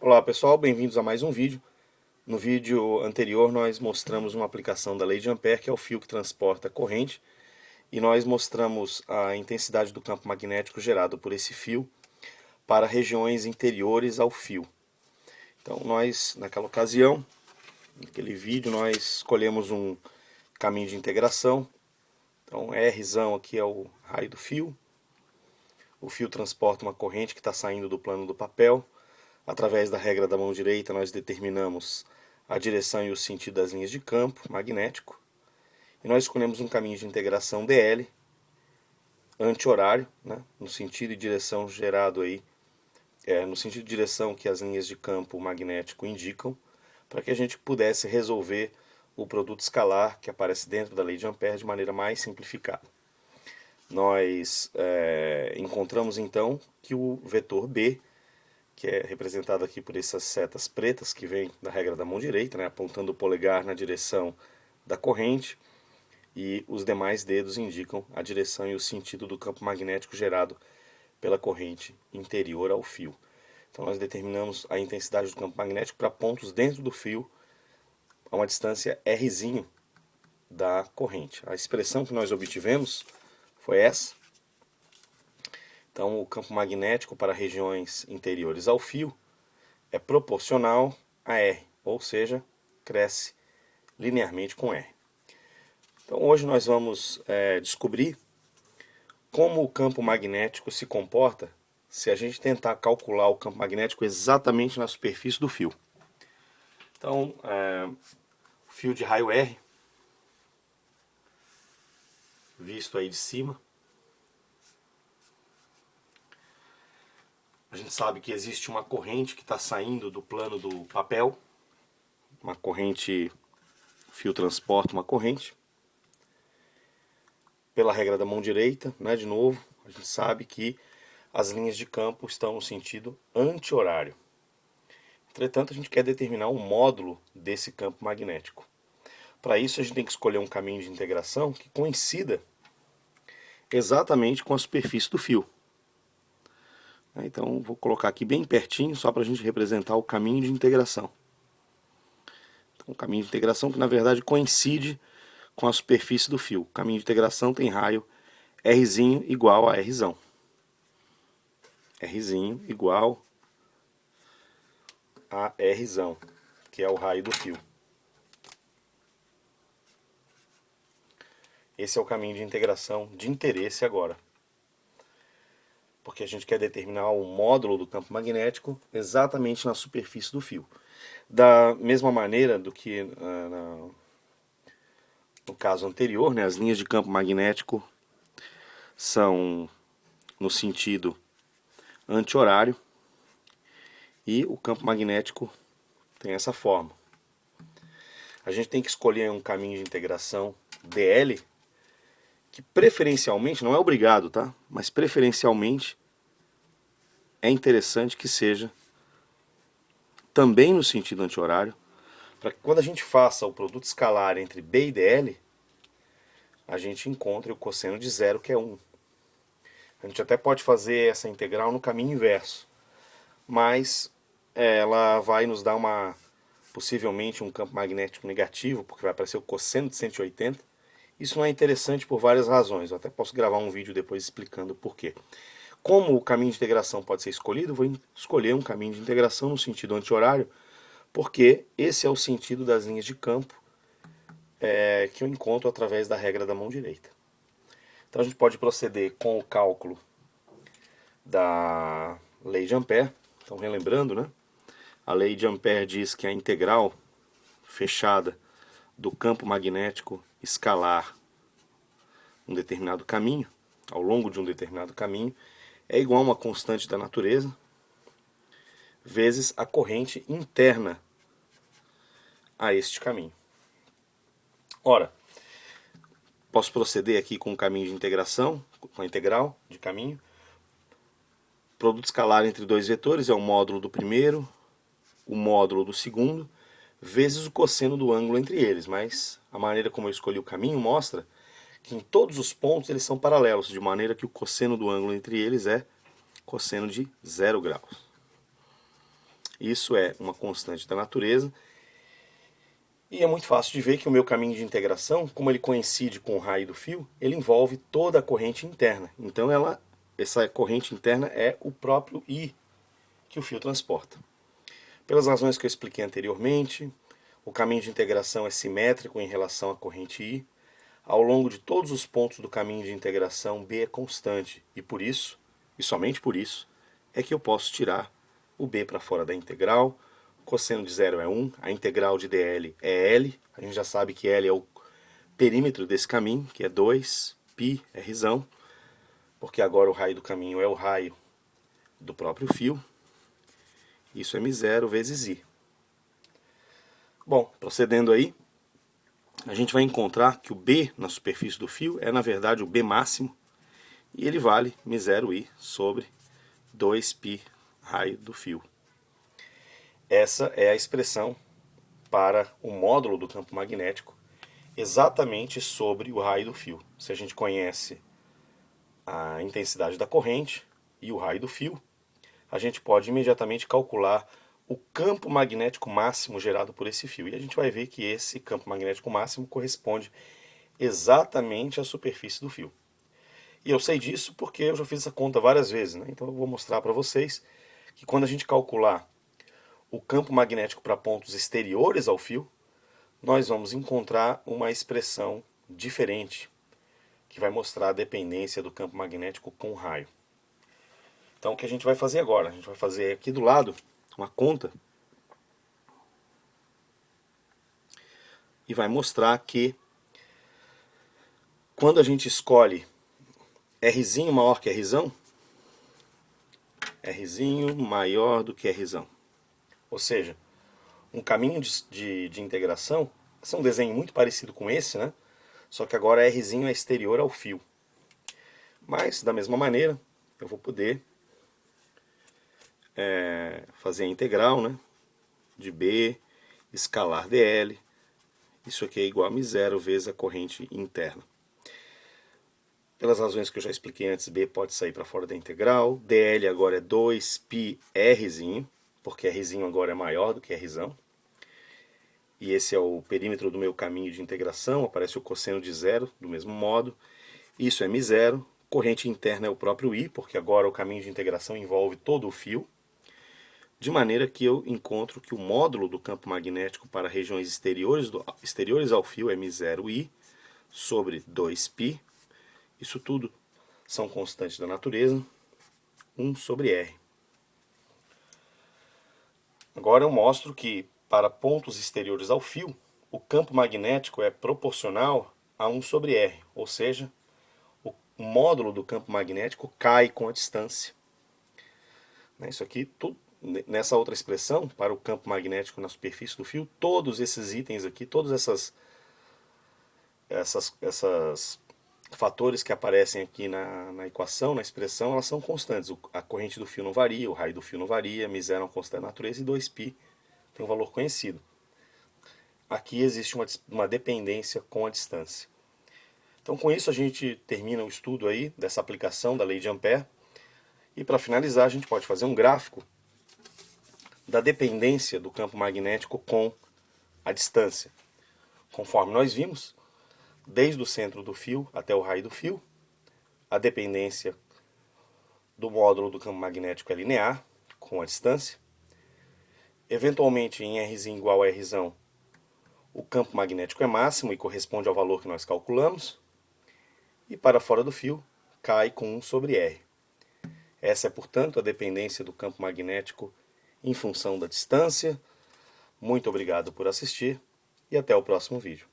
Olá pessoal, bem-vindos a mais um vídeo. No vídeo anterior nós mostramos uma aplicação da lei de Ampère, que é o fio que transporta a corrente, e nós mostramos a intensidade do campo magnético gerado por esse fio para regiões interiores ao fio. Então nós, naquela ocasião, naquele vídeo, nós escolhemos um caminho de integração. Então Rzão aqui é o raio do fio. O fio transporta uma corrente que está saindo do plano do papel. Através da regra da mão direita, nós determinamos a direção e o sentido das linhas de campo magnético. E nós escolhemos um caminho de integração DL, anti-horário, né, no sentido e direção gerado aí, no sentido e direção que as linhas de campo magnético indicam, para que a gente pudesse resolver o produto escalar que aparece dentro da lei de Ampère de maneira mais simplificada. Nós encontramos então que o vetor B, que é representado aqui por essas setas pretas que vêm da regra da mão direita, né, apontando o polegar na direção da corrente, e os demais dedos indicam a direção e o sentido do campo magnético gerado pela corrente interior ao fio. Então nós determinamos a intensidade do campo magnético para pontos dentro do fio a uma distância Rzinho da corrente. A expressão que nós obtivemos foi essa. Então o campo magnético para regiões interiores ao fio é proporcional a R, ou seja, cresce linearmente com R. Então hoje nós vamos descobrir como o campo magnético se comporta se a gente tentar calcular o campo magnético exatamente na superfície do fio. Então, o fio de raio R, visto aí de cima, a gente sabe que existe uma corrente que está saindo do plano do papel, uma corrente, o fio transporta uma corrente. Pela regra da mão direita, né, de novo, a gente sabe que as linhas de campo estão no sentido anti-horário. Entretanto, a gente quer determinar o módulo desse campo magnético. Para isso, a gente tem que escolher um caminho de integração que coincida exatamente com a superfície do fio. Então, vou colocar aqui bem pertinho, só para a gente representar o caminho de integração. Então, o caminho de integração que, na verdade, coincide com a superfície do fio. O caminho de integração tem raio Rzinho igual a Rzão. Rzinho igual a Rzão, que é o raio do fio. Esse é o caminho de integração de interesse agora. Porque a gente quer determinar o módulo do campo magnético exatamente na superfície do fio. Da mesma maneira do que no caso anterior, né, as linhas de campo magnético são no sentido anti-horário e o campo magnético tem essa forma. A gente tem que escolher um caminho de integração DL que preferencialmente, não é obrigado, tá? Mas preferencialmente é interessante que seja também no sentido anti-horário, para que quando a gente faça o produto escalar entre B e DL, a gente encontre o cosseno de zero, que é 1. A gente até pode fazer essa integral no caminho inverso, mas ela vai nos dar possivelmente um campo magnético negativo, porque vai aparecer o cosseno de 180. Isso não é interessante por várias razões, eu até posso gravar um vídeo depois explicando por quê. Como o caminho de integração pode ser escolhido, vou escolher um caminho de integração no sentido anti-horário, porque esse é o sentido das linhas de campo que eu encontro através da regra da mão direita. Então a gente pode proceder com o cálculo da lei de Ampère. Então relembrando, né? A lei de Ampère diz que a integral fechada do campo magnético escalar um determinado caminho, ao longo de um determinado caminho, é igual a uma constante da natureza vezes a corrente interna a este caminho. Ora, posso proceder aqui com o caminho de integração, com a integral de caminho. Produto escalar entre dois vetores é o módulo do primeiro, o módulo do segundo, vezes o cosseno do ângulo entre eles. Mas a maneira como eu escolhi o caminho mostra que em todos os pontos eles são paralelos, de maneira que o cosseno do ângulo entre eles é cosseno de 0 graus. Isso é uma constante da natureza. E é muito fácil de ver que o meu caminho de integração, como ele coincide com o raio do fio, ele envolve toda a corrente interna. Então essa corrente interna é o próprio I que o fio transporta. Pelas razões que eu expliquei anteriormente, o caminho de integração é simétrico em relação à corrente I. Ao longo de todos os pontos do caminho de integração, B é constante. E por isso, e somente por isso, é que eu posso tirar o B para fora da integral. Cosseno de zero é 1, a integral de dl é L. A gente já sabe que L é o perímetro desse caminho, que é 2, π é rzão, porque agora o raio do caminho é o raio do próprio fio. Isso é μ0 vezes I. Bom, procedendo aí, a gente vai encontrar que o B na superfície do fio é, na verdade, o B máximo, e ele vale μ0I sobre 2π raio do fio. Essa é a expressão para o módulo do campo magnético, exatamente sobre o raio do fio. Se a gente conhece a intensidade da corrente e o raio do fio, a gente pode imediatamente calcular o campo magnético máximo gerado por esse fio. E a gente vai ver que esse campo magnético máximo corresponde exatamente à superfície do fio. E eu sei disso porque eu já fiz essa conta várias vezes, né? Então eu vou mostrar para vocês que quando a gente calcular o campo magnético para pontos exteriores ao fio, nós vamos encontrar uma expressão diferente, que vai mostrar a dependência do campo magnético com o raio. Então o que a gente vai fazer agora? A gente vai fazer aqui do lado uma conta e vai mostrar que quando a gente escolhe Rzinho maior que Rzão, Rzinho maior do que Rzão. Ou seja, um caminho de integração, esse é um desenho muito parecido com esse, né? Só que agora Rzinho é exterior ao fio. Mas, da mesma maneira, eu vou poder fazer a integral, né, de B escalar dl. Isso aqui é igual a μ0 vezes a corrente interna. Pelas razões que eu já expliquei antes, B pode sair para fora da integral. dl agora é 2π Rzinho, porque Rzinho agora é maior do que Rzão. E esse é o perímetro do meu caminho de integração, aparece o cosseno de zero, do mesmo modo. Isso é μ0, corrente interna é o próprio I, porque agora o caminho de integração envolve todo o fio. De maneira que eu encontro que o módulo do campo magnético para regiões exteriores ao fio é μ0I sobre 2π. Isso tudo são constantes da natureza, 1 sobre R. Agora eu mostro que para pontos exteriores ao fio, o campo magnético é proporcional a 1 sobre R, ou seja, o módulo do campo magnético cai com a distância. Isso aqui, tudo, nessa outra expressão, para o campo magnético na superfície do fio, todos esses itens aqui, todos esses fatores que aparecem aqui na equação, na expressão, elas são constantes. A corrente do fio não varia, o raio do fio não varia, μ0 é uma constante da natureza e 2π tem um valor conhecido. Aqui existe uma dependência com a distância. Então com isso a gente termina o estudo aí dessa aplicação da lei de Ampère. E para finalizar a gente pode fazer um gráfico da dependência do campo magnético com a distância. Conforme nós vimos, desde o centro do fio até o raio do fio, a dependência do módulo do campo magnético é linear, com a distância. Eventualmente, em R igual a Rzão, o campo magnético é máximo e corresponde ao valor que nós calculamos. E para fora do fio, cai com 1 sobre R. Essa é, portanto, a dependência do campo magnético em função da distância. Muito obrigado por assistir e até o próximo vídeo.